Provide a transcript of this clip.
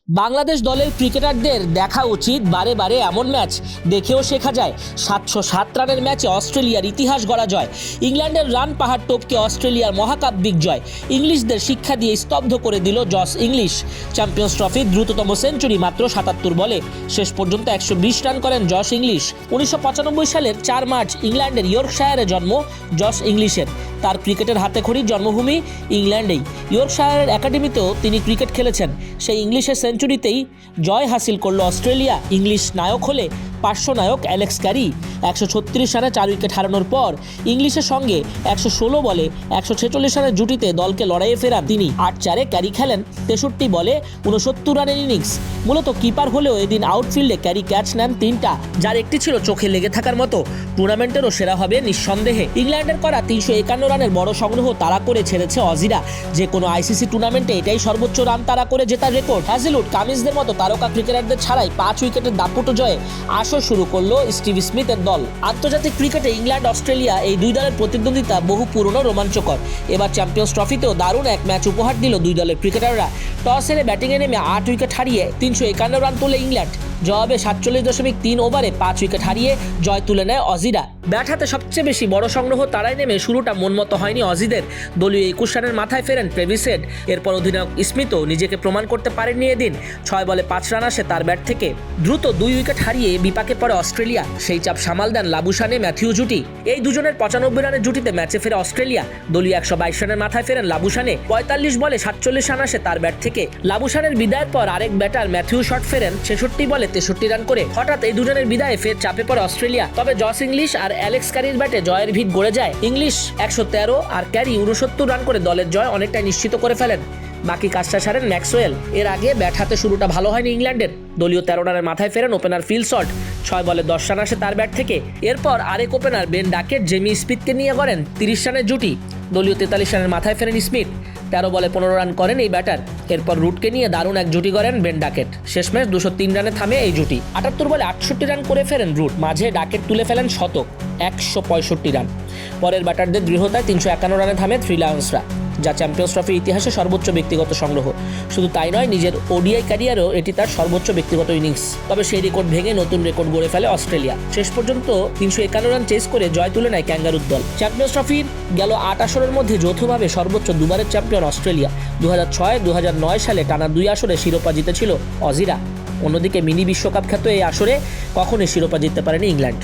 বাংলাদেশ দলের ক্রিকেটারদের দেখা উচিত বারে বারে এমন ম্যাচ দেখেও শেখা যায়। 707 রানের ম্যাচে অস্ট্রেলিয়ার ইতিহাস গড়া জয়, ইংল্যান্ডের রান পাহাড় টপকে অস্ট্রেলিয়ার মহাকাব্যিক জয়, ইংলিশদের শিক্ষা দিয়ে স্তব্ধ করে দিল জস ইংলিশ। চ্যাম্পিয়ন্স ট্রফির দ্রুততম সেঞ্চুরি মাত্র 77 বলে, শেষ পর্যন্ত 120 রান করেন জস ইংলিশ। 1995 সালের 4 মার্চ ইংল্যান্ডের ইয়র্কশায়ারে জন্ম জস ইংলিশের। তার ক্রিকেটের হাতেখড়ি জন্মভূমি ইংল্যান্ডেই, ইয়র্কশায়ারের একাডেমিতেও তিনি ক্রিকেট খেলেছেন। সেই ইংলিশের সেঞ্চুরিতেই জয় হাসিল করল অস্ট্রেলিয়া। ইংলিশ নায়ক হলে পার্শ্বনায়ক অ্যালেক্স ক্যারি 136 রানে 4 উইকেট হারানোর পর ইংলিশের সঙ্গে 116 বলে 146 রানের জুটিতে দলকে লড়াইয়ে ফেরান তিনি। 8-4-এ ক্যারি খেলেন 63 বলে 69 রানের ইনিংস। মূলত কিপার হলেও এদিন আউটফিল্ডে ক্যারি ক্যাচ নেন 3টা, যার একটি ছিল চোখে লেগে থাকার মতো। টুর্নামেন্টেরও সেরা হবে নিঃসন্দেহে। ইংল্যান্ডের করা 351 রানের বড় সংগ্রহ তাড়া করে ছেড়েছে অজিরা। যে কোনো আইসিসি টুর্নামেন্টে এটাই সর্বোচ্চ রান তাড়া করে জেতার রেকর্ড। হ্যাজেলউড, কামিন্সদের মতো তারকা ক্রিকেটারদের ছাড়াই 5 উইকেটের দাপুট জয়ে আসর শুরু করলো স্টিভ স্মিথের দল। আন্তর্জাতিক ক্রিকেটে ইংল্যান্ড অস্ট্রেলিয়া এই দুই দলের প্রতিদ্বন্দ্বিতা বহু পুরনো, রোমাঞ্চকর। এবার চ্যাম্পিয়ন্স ট্রফিতেও দারুণ এক ম্যাচ উপহার দিল দুই দলের ক্রিকেটাররা। টস হেরে ব্যাটিংয়ে নেমে 8 উইকেট হারিয়ে 351 রান তোলে ইংল্যান্ড। জবাবে 47.3 ওভারে 5 উইকেট হারিয়ে জয় তুলে নেয় অজিরা। ব্যাট হাতে সবচেয়ে বেশি বড় সংগ্রহ তারাই নেমে শুরুটা মনমতো হয়নি অজিদের। দলীয় 21 রানের মাথায় ফেরেন ট্রেভিস হেড। এরপর অধিনায়ক স্মিথও নিজেকে প্রমাণ করতে পারেননি এদিন। 6 বলে 5 রান আসে তার ব্যাট থেকে। দ্রুত 2 উইকেট হারিয়ে বিপাকে পড়ে অস্ট্রেলিয়া। সেই চাপ সামাল দেন লাবুশানে ম্যাথিউ জুটি। এই দুজনের 95 রানের জুটিতে ম্যাচে ফেরে অস্ট্রেলিয়া। দলীয় 122 রানের মাথায় ফেরেন লাবুশানে। 45 বলে 47 রান আসে তার ব্যাট থেকে। লাবুশানের বিদায়ের পর আরেক ব্যাটার ম্যাথিউ শট ফেরেন 66 বলে 63 রান করে। হঠাৎ এই দুজনের বিদায়ে ফের চাপে পড়ে অস্ট্রেলিয়া। তবে জস ইংলিশ আর অ্যালেক্স ক্যারির ব্যাটে জয়ের ভিত গড়ে যায়। ইংলিশ 113 আর ক্যারি 69 রান করে দলের জয় অনেকটাই নিশ্চিত করে ফেলেন। বাকি কাজটা সারেন ম্যাক্সওয়েল। এর আগে ব্যাট হাতে শুরুটা ভালো হয়নি ইংল্যান্ডের। দলীয় 13 রানের মাথায় ফেরেন ওপেনার ফিল সল্ট। 6 বলে 10 রান আসে তার ব্যাট থেকে। এরপর আরেক ওপেনার বেন ডাকেট জেমি স্মিথকে নিয়ে গড়েন 30 রানের জুটি। দলীয় 43 রানের মাথায় ফেরেন স্মিথ। 13 বলে 15 রান করেন এই ব্যাটার। এরপর রুটকে নিয়ে দারুণ এক জুটি করেন বেন ডাকেট। শেষমেশ 203 রানে থামে এই জুটি। 78 বলে 68 রান করে ফেরেন রুট। মাঝে ডাকেট তুলে ফেলেন শতক, 165 রান। পরের ব্যাটারদের দৃঢ়তায় 351 রানে থামে থ্রি লায়ন্সরা, যা চ্যাম্পিয়ন্স ট্রফির ইতিহাসে সর্বোচ্চ ব্যক্তিগত সংগ্রহ। শুধু তাই নয়, নিজের ওডিআই ক্যারিয়ারেও এটি তার সর্বোচ্চ ব্যক্তিগত ইনিংস। তবে সেই রেকর্ড ভেঙে নতুন রেকর্ড গড়ে ফেলে অস্ট্রেলিয়া। শেষ পর্যন্ত 351 রান চেস করে জয় তুলে নেয় ক্যাঙ্গারুর দল। চ্যাম্পিয়ন্স ট্রফির গেল 8 আসরের মধ্যে যৌথভাবে সর্বোচ্চ দুবারের চ্যাম্পিয়ন অস্ট্রেলিয়া। 2006-2009 সালে টানা 2 আসরে শিরোপা জিতেছিল অজিরা। অন্যদিকে মিনি বিশ্বকাপ খ্যাত এই আসরে কখনোই শিরোপা জিততে পারেনি ইংল্যান্ড।